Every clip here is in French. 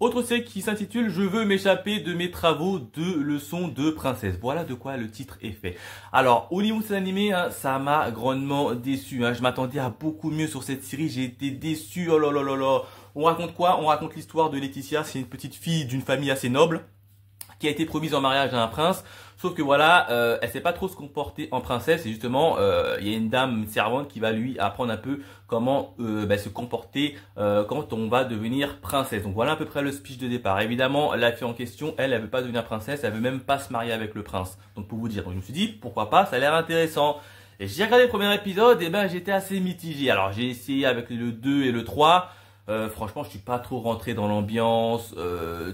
Autre série qui s'intitule Je veux m'échapper de mes travaux de leçons de princesse. Voilà de quoi le titre est fait. Alors, au niveau de cet animé, hein, ça m'a grandement déçu. Hein. Je m'attendais à beaucoup mieux sur cette série. J'ai été déçu. Oh là là là là. On raconte quoi? On raconte l'histoire de Laetitia. C'est une petite fille d'une famille assez noble qui a été promise en mariage à un prince. Sauf que voilà, elle sait pas trop se comporter en princesse et justement, il y a une dame, une servante qui va lui apprendre un peu comment se comporter quand on va devenir princesse. Donc voilà à peu près le speech de départ. Évidemment, la fille en question, elle veut pas devenir princesse, elle veut même pas se marier avec le prince. Donc pour vous dire, donc, je me suis dit, pourquoi pas, ça a l'air intéressant. Et j'ai regardé le premier épisode, et ben j'étais assez mitigé. Alors j'ai essayé avec le 2 et le 3. Franchement, je suis pas trop rentré dans l'ambiance.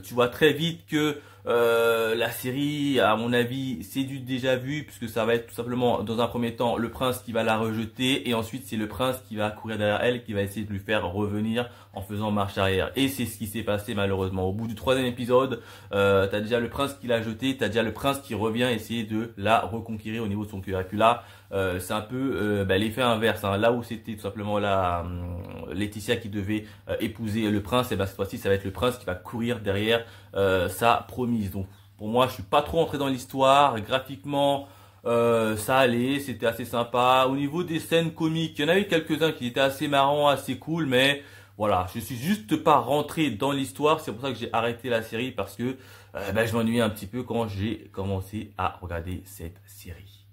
Tu vois très vite que la série, à mon avis, c'est du déjà vu, puisque ça va être tout simplement, dans un premier temps, le prince qui va la rejeter, et ensuite c'est le prince qui va courir derrière elle, qui va essayer de lui faire revenir en faisant marche arrière. Et c'est ce qui s'est passé malheureusement. Au bout du troisième épisode, t'as déjà le prince qui l'a jeté, t'as déjà le prince qui revient essayer de la reconquérir au niveau de son cœur. Et puis là, c'est un peu l'effet inverse. Hein. Là où c'était tout simplement la Laetitia qui devait épouser le prince, et ben cette fois-ci, ça va être le prince qui va courir derrière sa promise. Donc pour moi, je suis pas trop entré dans l'histoire. Graphiquement, ça allait, c'était assez sympa. Au niveau des scènes comiques, il y en avait quelques-uns qui étaient assez marrants, assez cool, mais voilà, je suis juste pas rentré dans l'histoire. C'est pour ça que j'ai arrêté la série parce que je m'ennuyais un petit peu quand j'ai commencé à regarder cette série.